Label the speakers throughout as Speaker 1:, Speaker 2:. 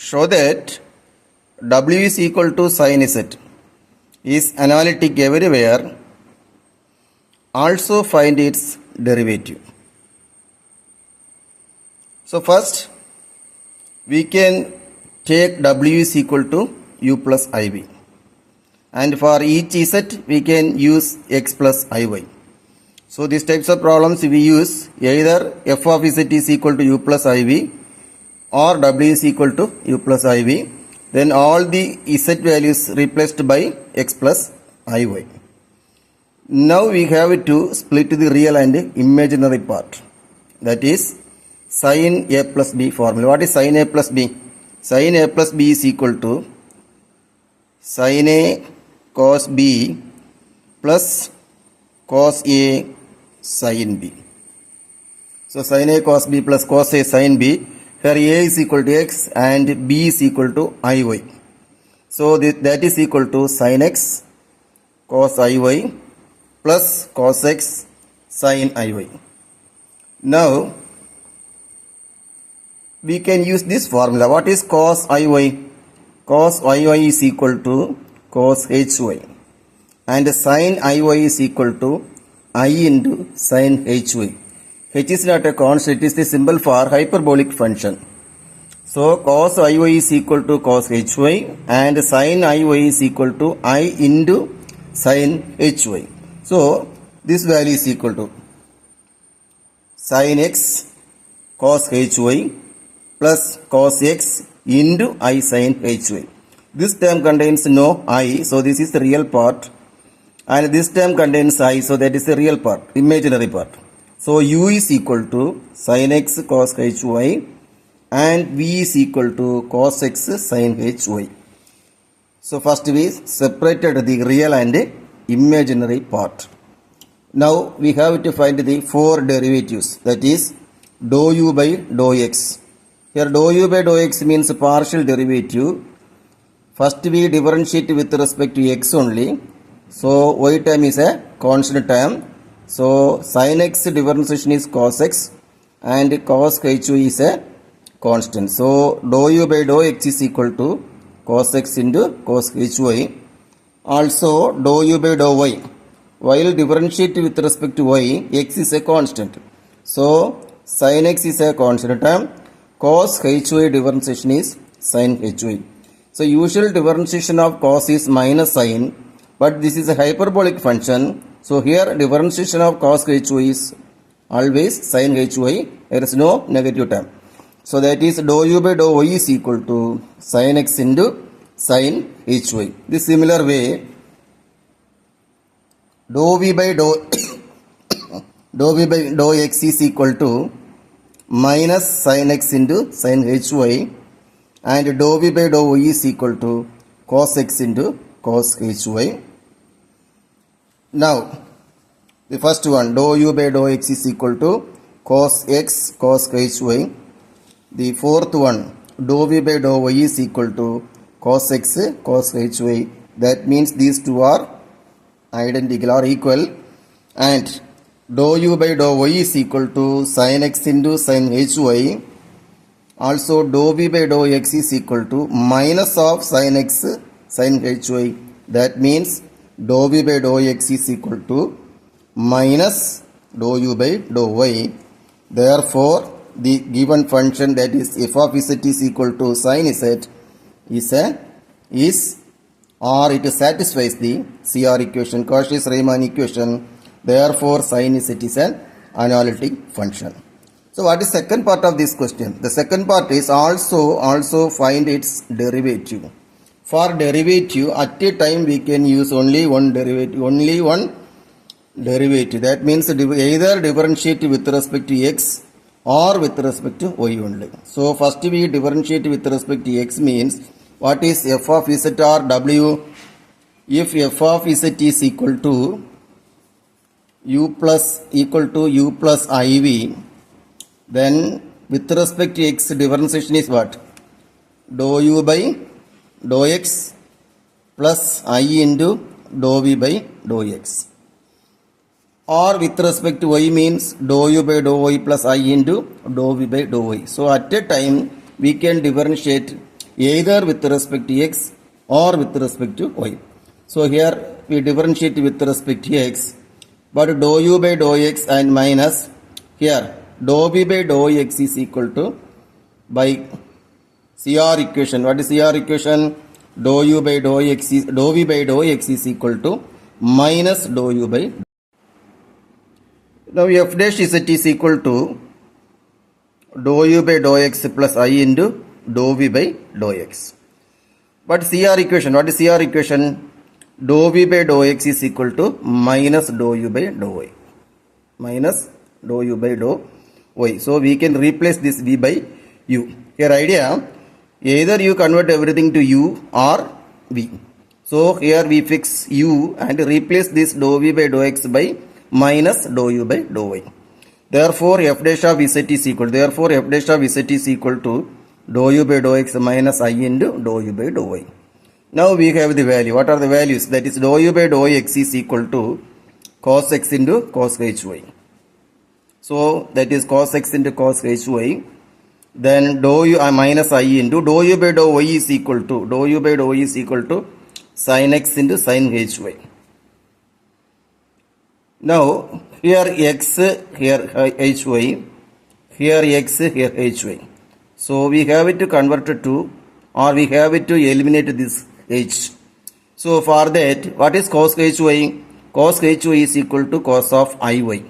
Speaker 1: show that W is equal to sin Z is analytic everywhere. Also find its derivative. So first we can take W is equal to U plus IV, and for each Z we can use X plus IY. So these types of problems we use either f of Z is equal to U plus IV or W is equal to U plus IV. Then all the Z values replaced by X plus IY. Now we have to split the real and imaginary part. That is sin A plus B formula. What is sin A plus B? Sin A plus B is equal to sin A cos B plus cos A sin B. So sin A cos B plus cos A sin B. Here A is equal to X and B is equal to IY. So that is equal to sin X cos IY plus cos X sin IY. Now we can use this formula. What is cos IY? Cos IY is equal to cos HY, and sin IY is equal to I into sin HY. H is not a constant, it is the symbol for hyperbolic function. So cos IY is equal to cos HY and sin IY is equal to I into sin HY. So this value is equal to sin X cos HY plus cos X into I sin HY. This term contains no I, so this is the real part, and this term contains I, so that is the real part, imaginary part. So U is equal to sin X cos HY and V is equal to cos X sin HY. So first we separated the real and imaginary part. Now we have to find the four derivatives, that is dou U by dou X. Here dou U by dou X means partial derivative. First we differentiate with respect to X only. So Y term is a constant term. So sin X differentiation is cos X and cos HY is a constant. So dou U by dou X is equal to cos X into cos HY. Also dou U by dou Y. While differentiate with respect to Y, X is a constant. So sin X is a constant term. Cos HY differentiation is sin HY. So usual differentiation of cos is minus sin, but this is a hyperbolic function. So here differentiation of cos HY is always sin HY. There is no negative term. So that is dou U by dou Y is equal to sin X into sin HY. The similar way, dou V by dou dou V by dou X is equal to minus sin X into sin HY, and dou V by dou Y is equal to cos X into cos HY. Now the first one, dou U by dou X is equal to cos X cos HY. The fourth one, dou V by dou Y is equal to cos X cos HY. That means these two are identical or equal, and dou U by dou Y is equal to sin X into sin HY. Also dou V by dou X is equal to minus of sin X sin HY. That means dou V by dou X is equal to minus dou U by dou Y. Therefore the given function, that is f of Z is equal to sin Z, or it satisfies the CR equation, Cauchy-Riemann equation. Therefore sin Z is an analytic function. So what is second part of this question? The second part is also find its derivative. For derivative, at a time we can use only one derivative. That means either differentiate with respect to X or with respect to Y only. So first we differentiate with respect to X means what is f of Z or W? If f of Z is equal to U plus IV, then with respect to X differentiation is what? Dou U by dou X plus I into dou V by dou X. Or with respect to Y means dou U by dou Y plus I into dou V by dou Y. So at a time we can differentiate either with respect to x or with respect to y. So here we differentiate with respect to x, but dou u by dou x and minus here dou v by dou x is equal to by CR equation. What is CR equation? Dou u by dou x is dou v by dou x is equal to minus dou u by. Now f dash z is equal to dou u by dou x plus I into dou v by dou x. But CR equation, what is CR equation? Dou v by dou x is equal to minus dou u by dou y. Minus dou u by dou y. So we can replace this v by u. Here idea, either you convert everything to u or v. So here we fix u and replace this dou v by dou x by minus dou u by dou y. Therefore f dash of z is equal. Therefore f dash of z is equal to dou u by dou x minus I into dou u by dou y. Now we have the value. What are the values? That is dou u by dou x is equal to cos x into cos hy. So that is cos x into cos hy. Then dou u minus I into dou u by dou y is equal to dou u by dou y is equal to sin x into sin hy. Now here x, here hy, here x, here hy. So we have it to convert it to, or we have it to eliminate this h. So for that, what is cos hy? Cos hy is equal to cos of iy.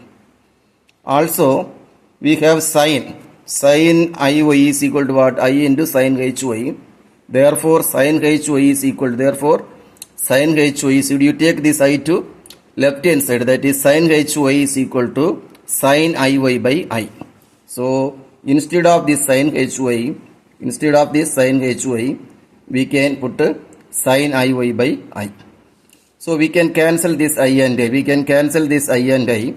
Speaker 1: Also, we have sin. Sin iy is equal to what? I into sin hy. Therefore, sin hy is equal to, therefore, sin hy is, you take this I to left hand side, that is sin hy is equal to sin iy by I. So, instead of this sin hy, we can put sin iy by I. So we can cancel this I and I. We can cancel this I and I.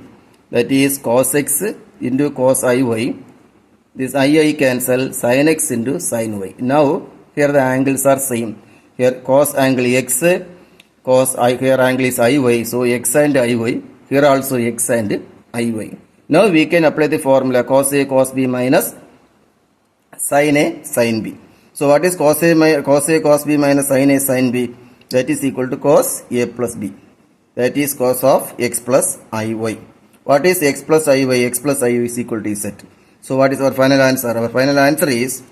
Speaker 1: That is cos x into cos iy. This I cancel, sin x into sin y. Now here the angles are same. Here cos angle x, cos I, here angle is iy. So x and iy. Here also x and iy. Now we can apply the formula cos a cos b minus sin a sin b. So what is cos a cos b minus sin a sin b? That is equal to cos a plus b. That is cos of x plus iy. What is x plus iy? X plus iy is equal to z. So what is our final answer? Our final answer is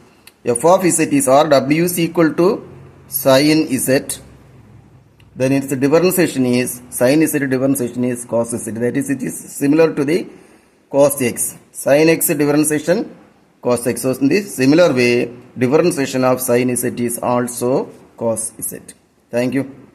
Speaker 1: f of z is, or w is equal to sin z. Then its differentiation is sin z differentiation is cos z. That is, it is similar to the cos x. Sin x differentiation cos x. So in this similar way, differentiation of sin z is also cos z. Thank you.